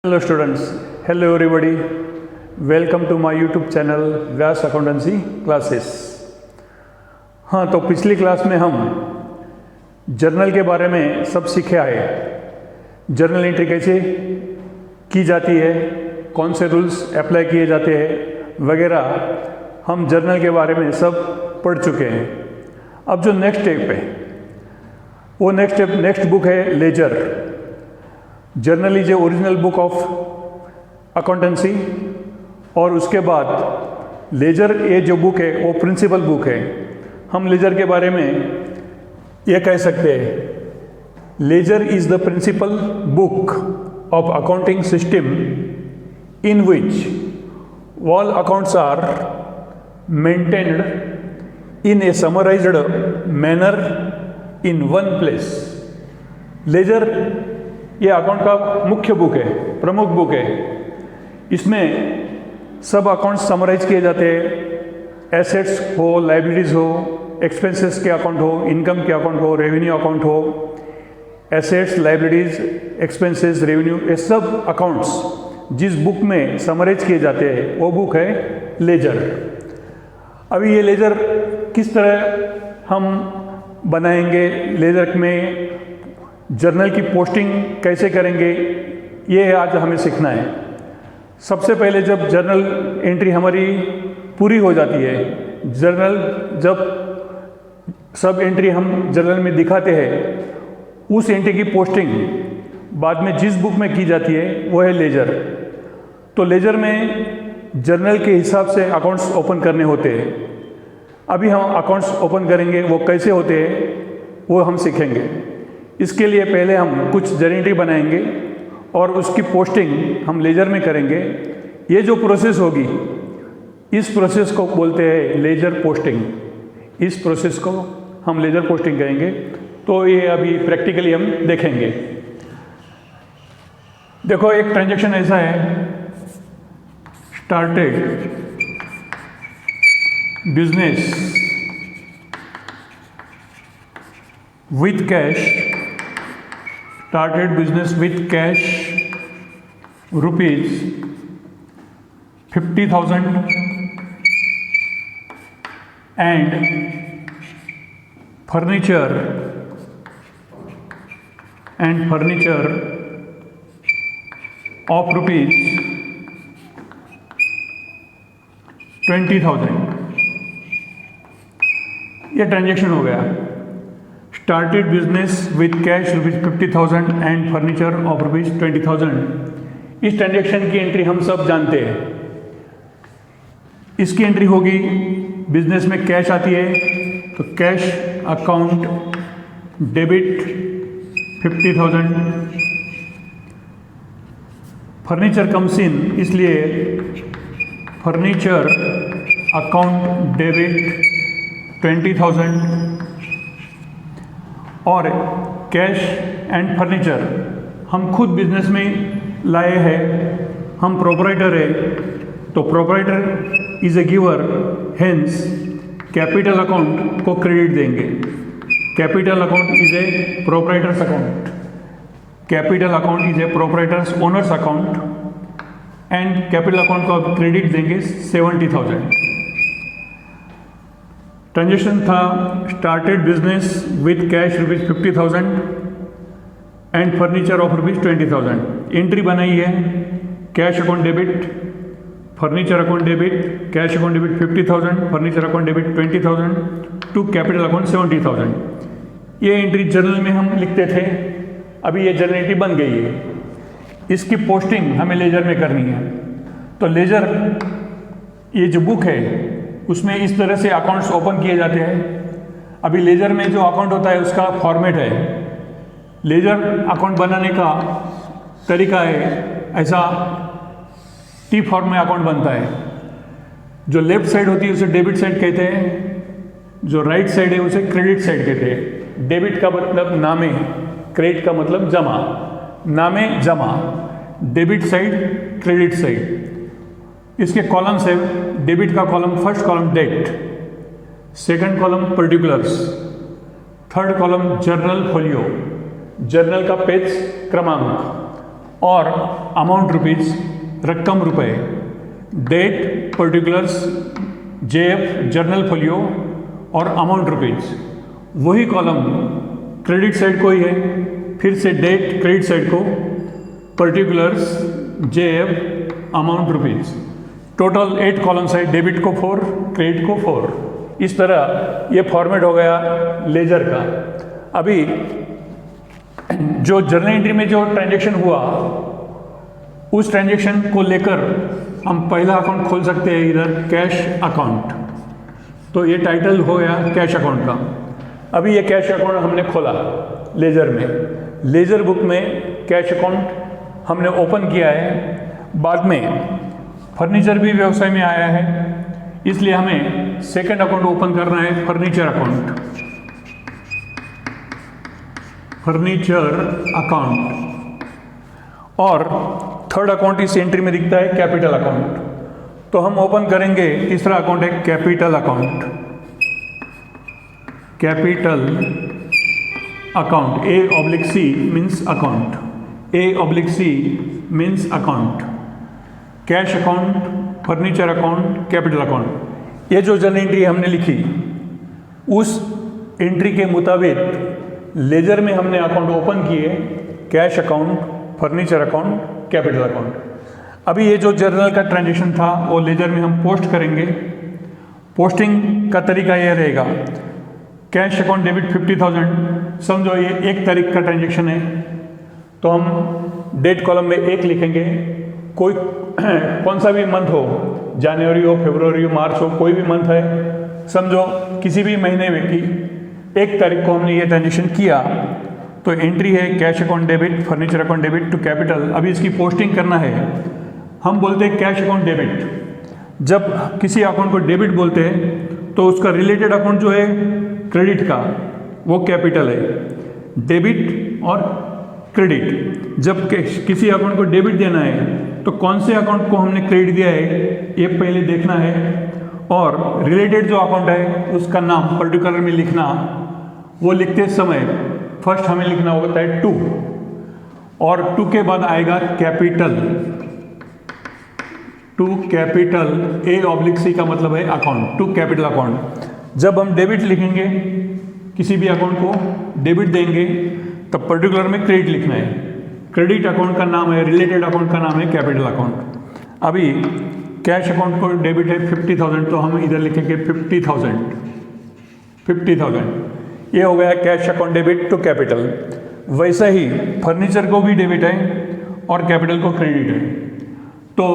Hello students, hello everybody, welcome to my YouTube channel Vyas accountancy classes. हाँ, तो पिछली class में हम जर्नल के बारे में सब सीखे आए। जर्नल एंट्री कैसे की जाती है, कौन से रूल्स अप्लाई किए जाते हैं वगैरह हम जर्नल के बारे में सब पढ़ चुके हैं। अब जो नेक्स्ट स्टेप है वो नेक्स्ट बुक है ledger. Journal is a original book of accountancy और उसके बाद लेजर ये जो बुक है वो प्रिंसिपल बुक है। हम लेजर के बारे में ये कह सकते हैं ledger is the principal book of accounting system in which all accounts are maintained in a summarised manner in one place. Ledger ये अकाउंट का मुख्य बुक है, प्रमुख बुक है। इसमें सब अकाउंट्स समराइज किए जाते हैं। एसेट्स हो, लाइबिलिटीज़ हो, एक्सपेंसेस के अकाउंट हो, इनकम के अकाउंट हो, रेवेन्यू अकाउंट हो, एसेट्स, लाइबिलिटीज़, एक्सपेंसेस, रेवेन्यू, ये सब अकाउंट्स जिस बुक में समराइज किए जाते हैं वो बुक है लेजर। अभी ये लेजर किस तरह हम बनाएंगे, लेजर में जर्नल की पोस्टिंग कैसे करेंगे, ये आज हमें सीखना है। सबसे पहले जब जर्नल एंट्री हमारी पूरी हो जाती है, जर्नल जब सब एंट्री हम जर्नल में दिखाते हैं, उस एंट्री की पोस्टिंग बाद में जिस बुक में की जाती है वो है लेजर। तो लेजर में जर्नल के हिसाब से अकाउंट्स ओपन करने होते हैं। अभी हम अकाउंट्स ओपन करेंगे, वो कैसे होते हैं वो हम सीखेंगे। इसके लिए पहले हम कुछ जर्नल एंट्री बनाएंगे और उसकी पोस्टिंग हम लेजर में करेंगे। ये जो प्रोसेस होगी इस प्रोसेस को बोलते हैं लेजर पोस्टिंग। इस प्रोसेस को हम लेजर पोस्टिंग कहेंगे। तो ये अभी प्रैक्टिकली हम देखेंगे। देखो, एक ट्रांजैक्शन ऐसा है, started business with cash, started business with cash rupees 50,000 and furniture of rupees 20,000। ये ट्रांजेक्शन हो गया। Started business with cash rupees 50,000 and furniture of rupees 20,000। इस ट्रांजेक्शन की एंट्री हम सब जानते हैं। इसकी एंट्री होगी, बिजनेस में कैश आती है तो cash account debit 50,000। Furniture comes in, इसलिए फर्नीचर अकाउंट डेबिट 20,000। और कैश एंड फर्नीचर हम खुद बिजनेस में लाए हैं, हम प्रोपराइटर है तो proprietor is a giver, hence capital account को क्रेडिट देंगे। Capital account is a proprietor's account. Capital account is a proprietor's owner's account and capital account को क्रेडिट देंगे 70,000। ट्रांजेक्शन था started business with cash rupees 50,000 and furniture of rupees 20,000। Entry बनाई है, cash account debit, furniture account debit, cash account debit 50,000, furniture account debit 20,000 to capital account 70,000। ये entry journal में हम लिखते थे। अभी ये जर्नल एंट्री बन गई है। इसकी पोस्टिंग हमें लेजर में करनी है। तो लेजर ये जो बुक है उसमें इस तरह से अकाउंट्स ओपन किए जाते हैं। अभी लेजर में जो अकाउंट होता है उसका फॉर्मेट है। लेजर अकाउंट बनाने का तरीका है ऐसा, टी फॉर्म में अकाउंट बनता है। जो लेफ्ट साइड होती है उसे डेबिट साइड कहते हैं, जो राइट साइड है उसे क्रेडिट साइड कहते हैं। डेबिट का मतलब नामे, क्रेडिट का मतलब जमा, नामे जमा, डेबिट साइड, क्रेडिट साइड। इसके कॉलम्स है, डेबिट का column, first column date, second column particulars, third column journal folio, journal का पेज क्रमांक, और अमाउंट रुपीज़, रकम रुपए, date particulars JF journal folio और अमाउंट रुपीज़। वही कॉलम क्रेडिट साइड को ही है, फिर से डेट क्रेडिट साइड को, particulars JF amount rupees. Total 8 columns है, डेबिट को 4, क्रेडिट को 4। इस तरह ये फॉर्मेट हो गया लेजर का। अभी जो जर्नल एंट्री में जो ट्रांजैक्शन हुआ उस ट्रांजैक्शन को लेकर हम पहला अकाउंट खोल सकते हैं इधर, कैश अकाउंट। तो ये टाइटल हो गया कैश अकाउंट का। अभी ये कैश अकाउंट हमने खोला लेजर में, लेजर बुक में कैश अकाउंट हमने ओपन किया है। बाद में फर्नीचर भी व्यवसाय में आया है, इसलिए हमें सेकंड अकाउंट ओपन करना है, फर्नीचर अकाउंट, फर्नीचर अकाउंट। और थर्ड अकाउंट इस एंट्री में दिखता है कैपिटल अकाउंट। तो हम ओपन करेंगे, तीसरा अकाउंट है capital account, capital account, A/C means account, A/C means account, cash account, furniture account, capital account. ये जो जर्नल एंट्री हमने लिखी उस एंट्री के मुताबिक लेजर में हमने अकाउंट ओपन किए, cash account, furniture account, capital account. अभी ये जो जर्नल का ट्रांजैक्शन था वो लेजर में हम पोस्ट करेंगे। पोस्टिंग का तरीका ये रहेगा, कैश अकाउंट डेबिट 50,000, समझो ये 1 तारीख का ट्रांजैक्शन है, तो हम डेट कॉलम में 1 लिखेंगे। कोई कौन सा भी मंथ हो, जनवरी हो, फरवरी हो, मार्च हो, कोई भी मंथ है, समझो किसी भी महीने में की 1 तारीख को हमने ये ट्रांजैक्शन किया, तो एंट्री है cash account debit, furniture account debit to capital. अभी इसकी पोस्टिंग करना है। हम बोलते हैं कैश अकाउंट डेबिट। जब किसी अकाउंट को डेबिट बोलते हैं तो उसका रिलेटेड अकाउंट जो है क्रेडिट का, वो कैपिटल है। डेबिट और क्रेडिट, जब किसी अकाउंट को डेबिट देना है तो कौन से अकाउंट को हमने क्रेडिट दिया है ये पहले देखना है, और रिलेटेड जो अकाउंट है उसका नाम पर्टिकुलर में लिखना। वो लिखते समय फर्स्ट हमें लिखना होता है 2, और 2 के बाद आएगा कैपिटल, टू कैपिटल, A/C का मतलब है अकाउंट, टू कैपिटल अकाउंट। जब हम डेबिट लिखेंगे, किसी भी अकाउंट को डेबिट देंगे, तब पर्टिकुलर में क्रेडिट लिखना है। क्रेडिट अकाउंट का नाम है, रिलेटेड अकाउंट का नाम है कैपिटल अकाउंट। अभी कैश अकाउंट को डेबिट है 50,000, तो हम इधर लिखेंगे 50,000, 50,000। ये हो गया cash account debit to capital. वैसा ही फर्नीचर को भी डेबिट है और कैपिटल को क्रेडिट है। तो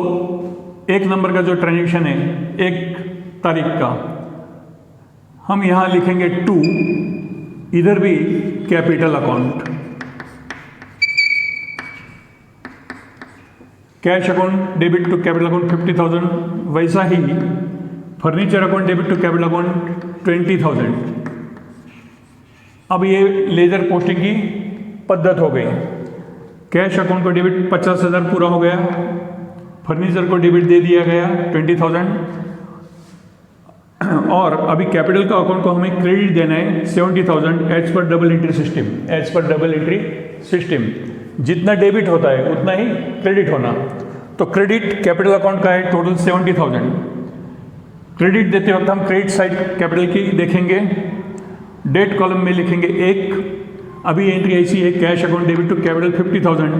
1 नंबर का जो ट्रांजैक्शन है 1 तारीख का, हम यहाँ लिखेंगे 2, इधर भी capital account, cash account debit to capital account 50,000। वैसा ही furniture account debit to capital account 20,000। अब ये लेजर पोस्टिंग की पद्धत हो गई। कैश अकाउंट को डेबिट 50,000 पूरा हो गया, फर्नीचर को डेबिट दे दिया गया 20,000, और अभी कैपिटल का अकाउंट को हमें क्रेडिट देना है 70,000 as per double entry system, as per double entry system. जितना डेबिट होता है उतना ही क्रेडिट होना। तो क्रेडिट कैपिटल अकाउंट का है टोटल 70,000। क्रेडिट देते वक्त हम क्रेडिट साइड कैपिटल की देखेंगे, डेट कॉलम में लिखेंगे 1। अभी एंट्री ऐसी है cash account debit to capital 50,000।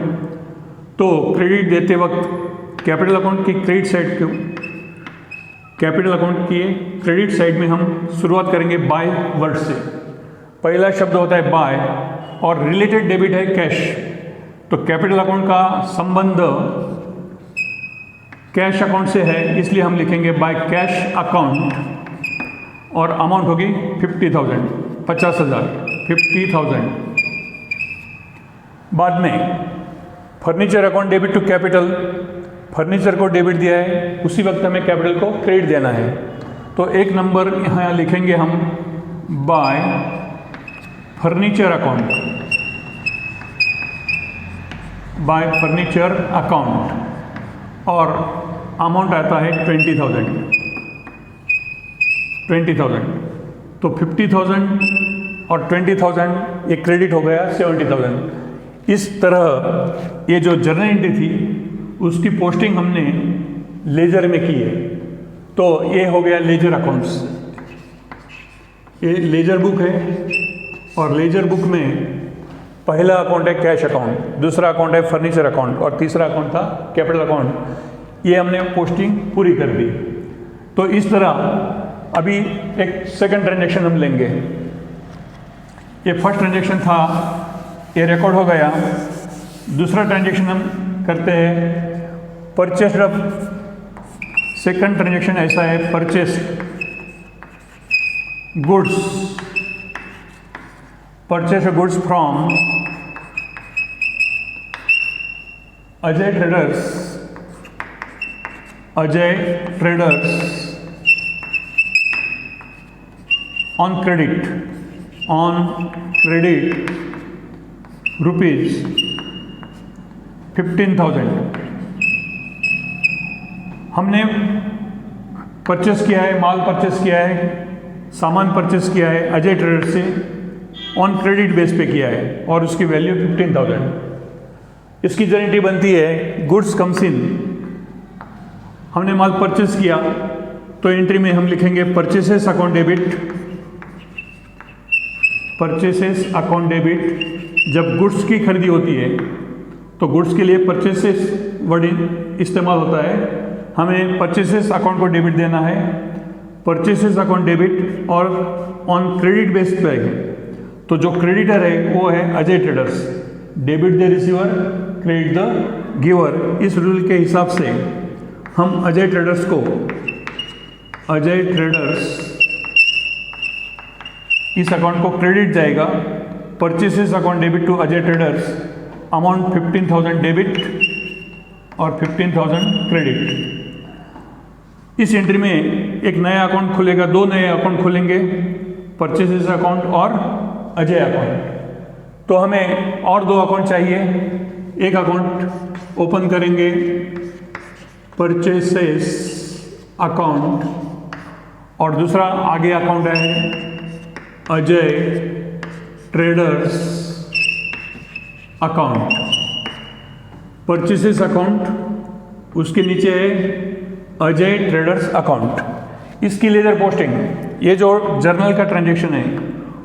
तो क्रेडिट देते वक्त कैपिटल अकाउंट की क्रेडिट साइड को, कैपिटल अकाउंट की क्रेडिट साइड में हम शुरुआत करेंगे बाय वर्ड से। पहला शब्द होता है बाय और रिलेटेड डेबिट है कैश। तो कैपिटल अकाउंट का संबंध कैश अकाउंट से है, इसलिए हम लिखेंगे बाय कैश अकाउंट और अमाउंट होगी 50,000, 50,000, 50,000। बाद में furniture account debit to capital, furniture को डेबिट दिया है, उसी वक्त हमें कैपिटल को क्रेडिट देना है। तो 1 नंबर यहाँ लिखेंगे हम bye furniture account, bye furniture account, और अमाउंट आता है 20,000, 20,000। तो 50,000 और 20,000 ये क्रेडिट हो गया 70,000। इस तरह ये जो जर्नल एंट्री थी उसकी पोस्टिंग हमने लेजर में की है। तो ये हो गया लेजर अकाउंट्स। ये लेजर बुक है और लेजर बुक में पहला अकाउंट है कैश अकाउंट, दूसरा अकाउंट है फर्नीचर अकाउंट और तीसरा अकाउंट था कैपिटल अकाउंट। ये हमने पोस्टिंग पूरी कर दी। तो इस तरह अभी एक सेकंड ट्रांजैक्शन हम लेंगे। ये फर्स्ट ट्रांजैक्शन था, ये रिकॉर्ड हो गया। दूसरा ट्रांजैक्शन हम करते हैं परचेस। सेकंड ट्रांजैक्शन ऐसा है, purchase goods from Ajay traders on credit rupees 15,000 हमने परचेस किया है, माल परचेस किया है, सामान परचेस किया है अजय ट्रेडर्स से, ऑन क्रेडिट बेस पे किया है और उसकी वैल्यू 15,000। इसकी जो एंट्री बनती है गुड्स कम्स इन, हमने माल परचेस किया तो एंट्री में हम लिखेंगे परचेसेस अकाउंट डेबिट। जब गुड्स की खरीदी होती है तो गुड्स के लिए परचेसेस वर्ड इस्तेमाल होता है। हमें परचेसेस अकाउंट को डेबिट देना है, परचेसेस अकाउंट डेबिट और ऑन क्रेडिट बेस पे है। तो जो क्रेडिटर है वो है Ajay traders, debit the receiver credit the giver. इस रूल के हिसाब से हम अजय ट्रेडर्स इस अकाउंट को क्रेडिट जाएगा, purchases account debit to Ajay traders, amount 15,000 debit और 15,000 क्रेडिट। इस एंट्री में एक नया अकाउंट खुलेगा, दो नए अकाउंट खुलेंगे, परचेसेस अकाउंट और अजय अकाउंट। तो हमें और दो अकाउंट चाहिए। एक अकाउंट ओपन करेंगे परचेसेस अकाउंट और दूसरा आगे अकाउंट है Ajay traders account. Purchases account, उसके नीचे है अजय ट्रेडर्स अकाउंट। इसकी लेजर पोस्टिंग, ये जो जर्नल का ट्रांजैक्शन है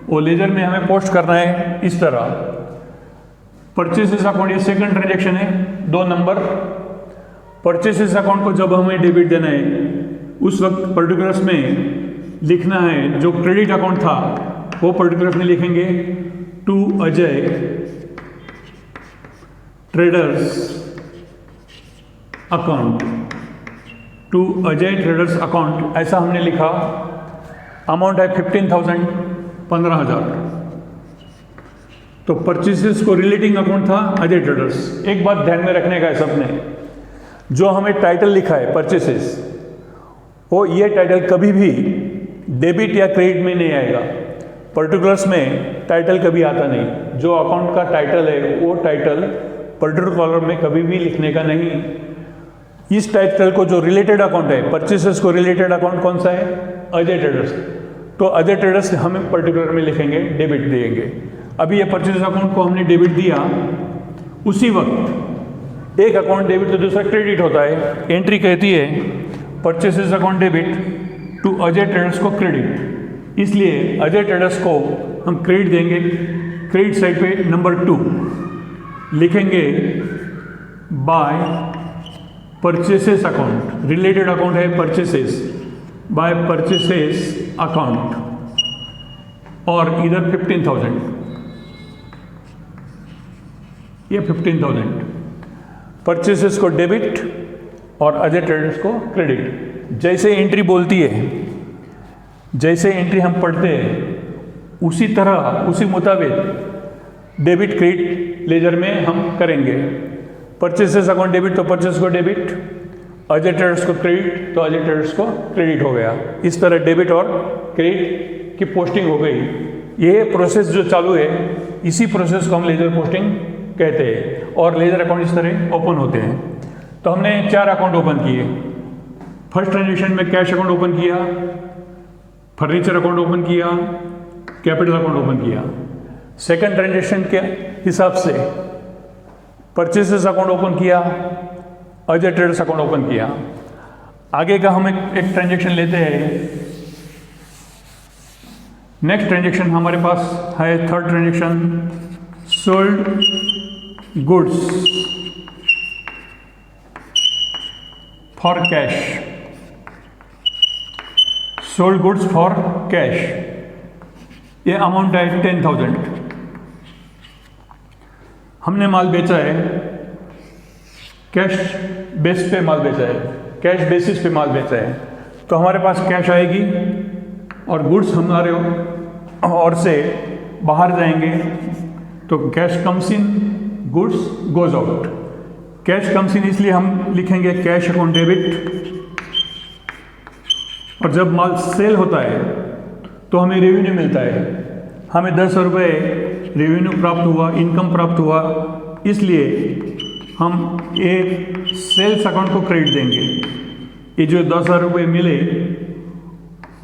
वो लेजर में हमें पोस्ट करना है इस तरह। परचेसेस अकाउंट ये सेकंड ट्रांजैक्शन है, 2 नंबर। परचेसेस अकाउंट को जब हमें डेबिट देना है उस वक्त पर्टिकुलर्स में लिखना है, जो क्रेडिट अकाउंट था वो पर्टिकुलर्स में लिखेंगे टू अजय ट्रेडर्स अकाउंट, ऐसा हमने लिखा। अमाउंट है 15,000, 15,000। तो परचेसेस को रिलेटिंग अकाउंट था अजय ट्रेडर्स। एक बात ध्यान में रखने का है सबने, जो हमें टाइटल लिखा है परचेसेस, वो ये टाइटल कभी भी डेबिट या क्रेडिट में नहीं आएगा। पर्टिकुलर्स में टाइटल कभी आता नहीं। जो अकाउंट का टाइटल है वो टाइटल पर्टिकुलर कॉलम में कभी भी लिखने का नहीं। इस टाइटल को जो रिलेटेड अकाउंट है, परचेसेस को रिलेटेड अकाउंट कौन सा है, अजय ट्रेडर्स। तो अजय ट्रेडर्स हम पर्टिकुलर में लिखेंगे, डेबिट देंगे। अभी ये परचेस अकाउंट को हमने डेबिट दिया, उसी वक्त एक अकाउंट डेबिट तो दूसरा क्रेडिट होता है। एंट्री कहती है purchases account debit to Ajay traders को क्रेडिट, इसलिए अजय ट्रेडर्स को हम क्रेडिट देंगे। क्रेडिट साइड पे नंबर 2 लिखेंगे by purchases account. Related account है परचेसेस, बाय परचेसेस अकाउंट और इधर 15,000, ये 15,000 परचेसेस को डेबिट और अजय ट्रेडर्स को क्रेडिट। जैसे एंट्री बोलती है, जैसे एंट्री हम पढ़ते हैं उसी तरह उसी मुताबिक डेबिट क्रेडिट लेजर में हम करेंगे। परचेसेस अकाउंट डेबिट तो परचेस को डेबिट, अजय ट्रेडर्स को क्रेडिट तो अजय ट्रेडर्स को क्रेडिट हो गया। इस तरह डेबिट और क्रेडिट की पोस्टिंग हो गई। ये प्रोसेस जो चालू है इसी प्रोसेस को हम लेजर पोस्टिंग कहते हैं और लेजर अकाउंट इस तरह ओपन होते हैं। तो हमने 4 अकाउंट ओपन किए। फर्स्ट ट्रांजेक्शन में कैश अकाउंट ओपन किया, फर्नीचर अकाउंट ओपन किया, कैपिटल अकाउंट ओपन किया। सेकंड ट्रांजेक्शन के हिसाब से परचेसेस अकाउंट ओपन किया, अजय ट्रेडर्स अकाउंट ओपन किया। आगे का हम एक ट्रांजेक्शन लेते हैं। नेक्स्ट ट्रांजेक्शन हमारे पास है third transaction, sold goods for cash. Sold goods for cash, ये अमाउंट है 10,000। हमने माल बेचा है, कैश बेस पे माल बेचा है, कैश बेसिस पे माल बेचा है, तो हमारे पास कैश आएगी और गुड्स हमारे और से बाहर जाएंगे, तो cash comes in, goods goes out. Cash comes in इसलिए हम लिखेंगे कैश अकाउंट डेबिट, और जब माल सेल होता है तो हमें रेवेन्यू मिलता है, हमें 10 रुपये रेवेन्यू प्राप्त हुआ, इनकम प्राप्त हुआ, इसलिए हम एक सेल्स अकाउंट को क्रेडिट देंगे। ये जो 10,000 रुपये मिले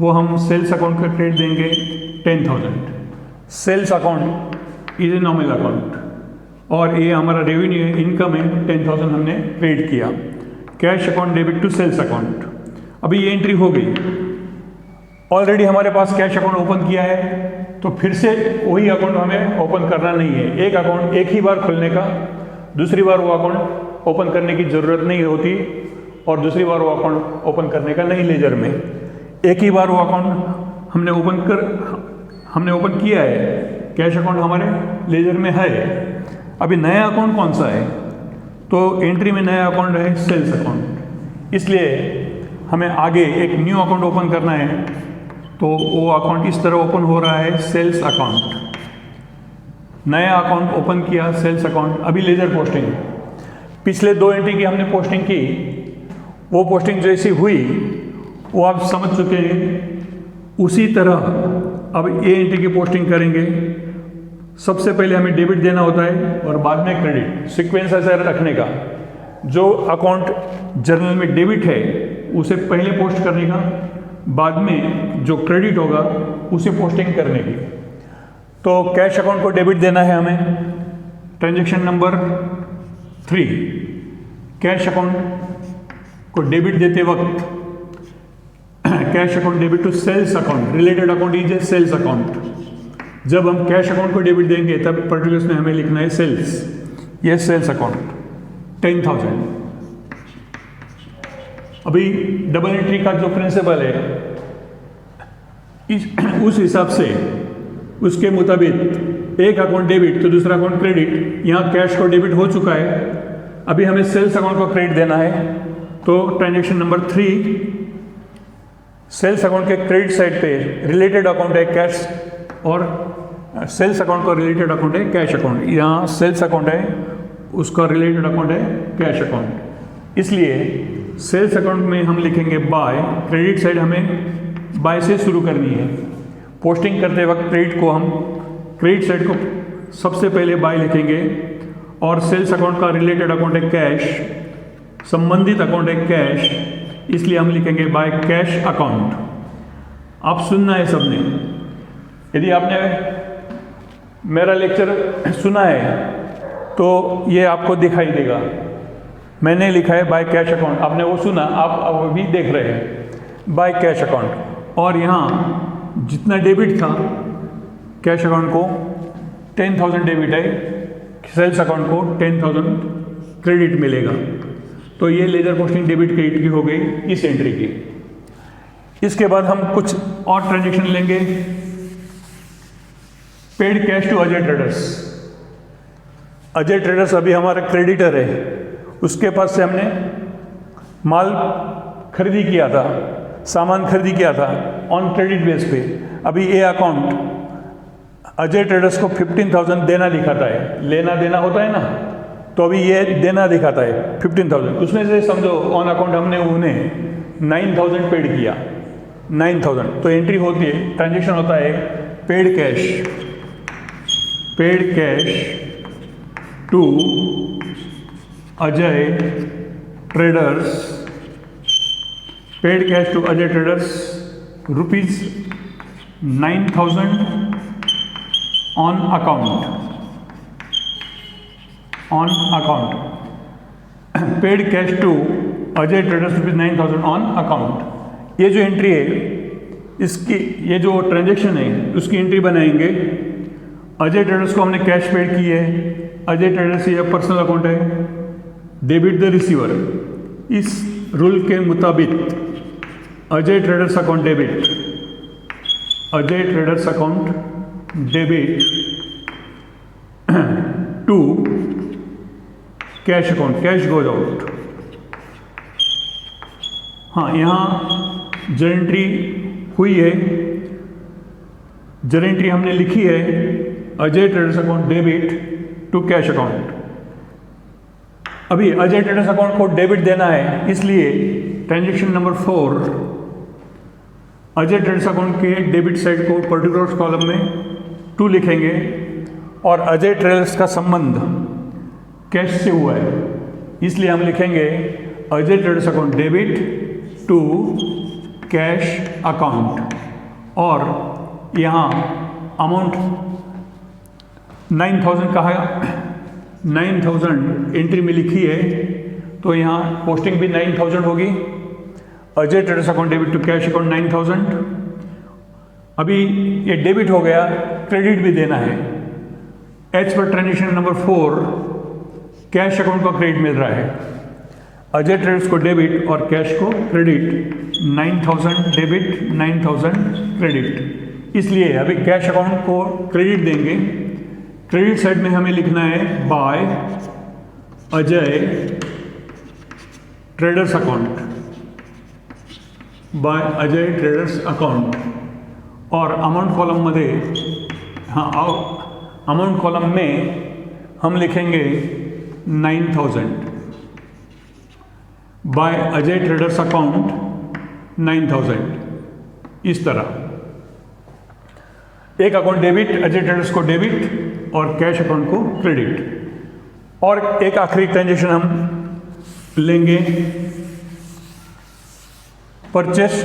वो हम सेल्स अकाउंट को क्रेडिट देंगे 10,000। Sales account is a nominal account और ये हमारा रेवेन्यू है, इनकम है, 10,000 हमने क्रेडिट किया। Cash account debit to sales account. अभी ये एंट्री हो गई, ऑलरेडी हमारे पास कैश अकाउंट ओपन किया है, तो फिर से वही अकाउंट हमें ओपन करना नहीं है। एक अकाउंट एक ही बार खोलने का, दूसरी बार वो अकाउंट ओपन करने की ज़रूरत नहीं होती और दूसरी बार वो अकाउंट ओपन करने का नहीं लेजर में। एक ही बार वो अकाउंट हमने ओपन किया है, कैश अकाउंट हमारे लेजर में है। अभी नया अकाउंट कौन सा है, तो एंट्री में नया अकाउंट है सेल्स अकाउंट, इसलिए हमें आगे एक न्यू अकाउंट ओपन करना है, तो वो अकाउंट इस तरह ओपन हो रहा है, सेल्स अकाउंट। नया अकाउंट ओपन किया, सेल्स अकाउंट। अभी लेजर पोस्टिंग, पिछले 2 एंट्री की हमने पोस्टिंग की, वो पोस्टिंग जैसी हुई वो आप समझ चुके हैं। उसी तरह अब ए एंट्री की पोस्टिंग करेंगे। सबसे पहले हमें डेबिट देना होता है और बाद में क्रेडिट, सीक्वेंस ऐसा रखने का। जो अकाउंट जर्नल में डेबिट है उसे पहले पोस्ट करने का, बाद में जो क्रेडिट होगा उसे पोस्टिंग करने की। तो कैश अकाउंट को डेबिट देना है हमें। ट्रांजैक्शन नंबर 3, कैश अकाउंट को डेबिट देते वक्त cash account debit to sales account, related account is a sales account. जब हम कैश अकाउंट को डेबिट देंगे तब पर्टिकुलर्स में हमें लिखना है सेल्स, ये सेल्स अकाउंट 10,000। अभी डबल एंट्री का जो प्रिंसिपल है उस हिसाब से, उसके मुताबिक एक अकाउंट डेबिट तो दूसरा अकाउंट क्रेडिट। यहाँ कैश को डेबिट हो चुका है, अभी हमें सेल्स अकाउंट को क्रेडिट देना है। तो ट्रांजैक्शन नंबर 3, सेल्स अकाउंट के क्रेडिट साइड पे रिलेटेड अकाउंट है कैश, और सेल्स अकाउंट का रिलेटेड अकाउंट है कैश अकाउंट। यहाँ सेल्स अकाउंट है, उसका रिलेटेड अकाउंट है कैश अकाउंट। इसलिए सेल्स अकाउंट में हम लिखेंगे बाय, क्रेडिट साइड हमें बाय से शुरू करनी है। पोस्टिंग करते वक्त क्रेडिट को हम क्रेडिट साइड को सबसे पहले बाय लिखेंगे, और सेल्स अकाउंट का रिलेटेड अकाउंट है कैश, संबंधित अकाउंट है कैश, इसलिए हम लिखेंगे बाय कैश अकाउंट। आप सुनना है सबने। यदि आपने मेरा लेक्चर सुना है तो ये आपको दिखाई देगा। मैंने लिखा है बाय कैश अकाउंट, आपने वो सुना, आप अभी देख रहे हैं बाय कैश अकाउंट। और यहाँ जितना डेबिट था कैश अकाउंट को 10,000 डेबिट है, सेल्स अकाउंट को 10,000 क्रेडिट मिलेगा। तो ये लेजर पोस्टिंग डेबिट क्रेडिट की हो गई इस एंट्री की। इसके बाद हम कुछ और ट्रांजैक्शन लेंगे। Paid cash to Ajay traders. Ajay traders अभी हमारा क्रेडिटर है, उसके पास से हमने माल खरीदी किया था, सामान खरीदी किया था ऑन क्रेडिट बेस पे। अभी ये अकाउंट अजय ट्रेडर्स को 15,000 देना दिखाता है, लेना देना होता है ना, तो अभी ये देना दिखाता है 15,000। उसमें से समझो ऑन अकाउंट हमने उन्हें 9,000 पेड किया, 9,000। तो एंट्री होती है, ट्रांजेक्शन होता है paid cash to Ajay traders, paid cash to Ajay traders rupees 9,000 on account. On account, paid cash to Ajay traders ₹9,000 on account. ये जो एंट्री है इसकी, ये जो ट्रांजेक्शन है उसकी एंट्री बनाएंगे। अजय ट्रेडर्स को हमने कैश पेड की है, अजय ट्रेडर्स ये पर्सनल अकाउंट है, डेबिट द रिसीवर। इस रूल के मुताबिक Ajay traders account debit, Ajay traders account debit to cash account, cash goes out. हाँ, यहाँ जर्नल एंट्री हुई है, जर्नल एंट्री हमने लिखी है Ajay traders account debit to cash account. अभी अजय ट्रेडर्स अकाउंट को डेबिट देना है, इसलिए transaction number 4 Ajay traders account के डेबिट साइड को पर्टिकुलर कॉलम में 2 लिखेंगे और अजय ट्रेडर्स का संबंध कैश से हुआ है, इसलिए हम लिखेंगे Ajay traders account debit to cash account. और यहाँ अमाउंट 9,000 कहा, 9,000 एंट्री में लिखी है, तो यहाँ पोस्टिंग भी 9,000 होगी। Ajay traders account debit to cash account 9,000। अभी ये डेबिट हो गया, क्रेडिट भी देना है। एज पर ट्रांजेक्शन नंबर 4 कैश अकाउंट का क्रेडिट मिल रहा है, अजय ट्रेडर्स को डेबिट और कैश को क्रेडिट, 9,000 डेबिट 9,000 क्रेडिट। इसलिए अभी कैश अकाउंट को क्रेडिट देंगे। क्रेडिट साइड में हमें लिखना है by Ajay traders account, by Ajay traders account. और अमाउंट कॉलम में, हाँ अमाउंट कॉलम में हम लिखेंगे 9,000 बाय अजय ट्रेडर्स अकाउंट 9,000। इस तरह एक अकाउंट डेबिट, अजय ट्रेडर्स को डेबिट और कैश अकाउंट को क्रेडिट। और एक आखिरी ट्रांजेक्शन हम लेंगे, purchase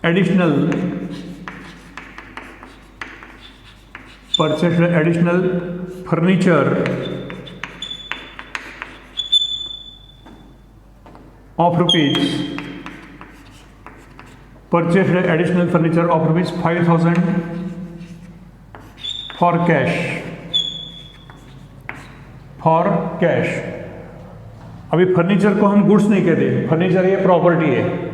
additional furniture of rupees, purchased additional furniture of rupees 5,000 for cash. अभी फर्नीचर को हम गुड्स नहीं कहते, फर्नीचर ये प्रॉपर्टी है।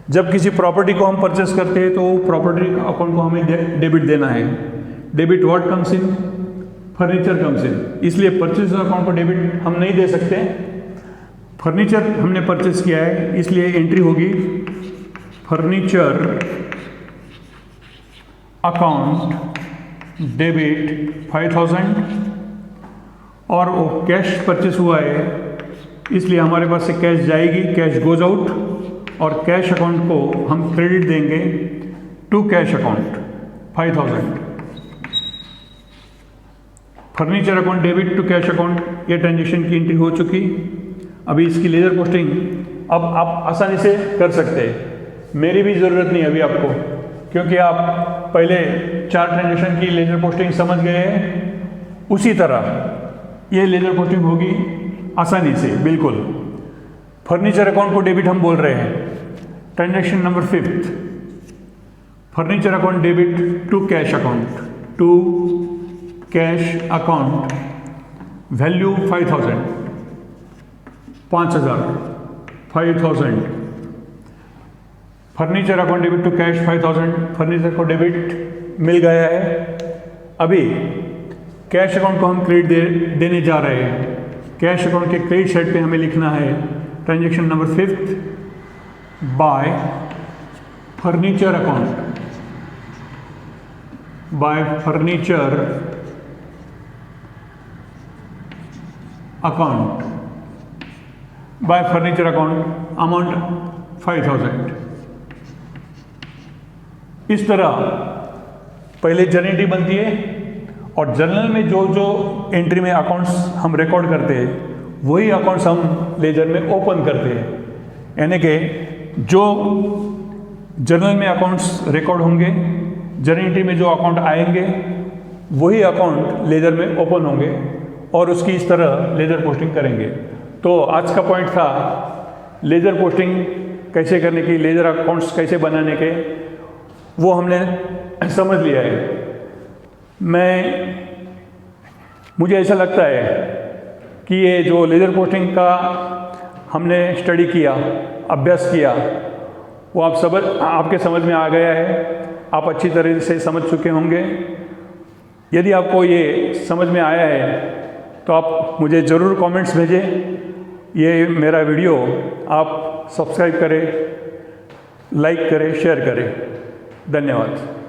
जब किसी प्रॉपर्टी को हम परचेस करते हैं तो प्रॉपर्टी अकाउंट को हमें डेबिट देना है। Debit what comes in, furniture comes in, इसलिए परचेस अकाउंट को डेबिट हम नहीं दे सकते। फर्नीचर हमने परचेस किया है, इसलिए एंट्री होगी फर्नीचर अकाउंट डेबिट 5,000। और वो कैश परचेस हुआ है, इसलिए हमारे पास से कैश जाएगी, कैश गोज आउट। और कैश अकाउंट को हम क्रेडिट देंगे to cash account 5,000। Furniture account debit to cash account, ये ट्रांजेक्शन की एंट्री हो चुकी। अभी इसकी लेजर पोस्टिंग अब आप आसानी से कर सकते हैं, मेरी भी ज़रूरत नहीं अभी आपको, क्योंकि आप पहले 4 ट्रांजेक्शन की लेजर पोस्टिंग समझ गए हैं। उसी तरह ये लेजर पोस्टिंग होगी आसानी से, बिल्कुल। फर्नीचर अकाउंट को डेबिट हम बोल रहे हैं। Transaction number 5, furniture account debit to cash account, to cash account, value 5,000, 5,000। Furniture account debit to cash 5,000, furniture को डेबिट मिल गया है। अभी कैश अकाउंट को हम क्रेडिट देने जा रहे हैं। कैश अकाउंट के क्रेडिट साइड पे हमें लिखना है transaction number 5 bye furniture account, bye furniture account, bye furniture account, amount 5,000। इस तरह पहले जर्नल एंट्री बनती है और जर्नल में जो जो एंट्री में अकाउंट्स हम रिकॉर्ड करते हैं वही अकाउंट्स हम लेजर में ओपन करते हैं। यानी कि जो जर्नल में अकाउंट्स रिकॉर्ड होंगे, जर्नल एंट्री में जो अकाउंट आएंगे वही अकाउंट लेजर में ओपन होंगे और उसकी इस तरह लेजर पोस्टिंग करेंगे। तो आज का पॉइंट था लेजर पोस्टिंग कैसे करने की, लेजर अकाउंट्स कैसे बनाने के, वो हमने समझ लिया है। मुझे ऐसा लगता है कि ये जो लेजर पोस्टिंग का हमने स्टडी किया, अभ्यास किया, वो आपके समझ में आ गया है, आप अच्छी तरह से समझ चुके होंगे। यदि आपको ये समझ में आया है तो आप मुझे ज़रूर कमेंट्स भेजें। ये मेरा वीडियो आप सब्सक्राइब करें, लाइक करें, शेयर करें। धन्यवाद।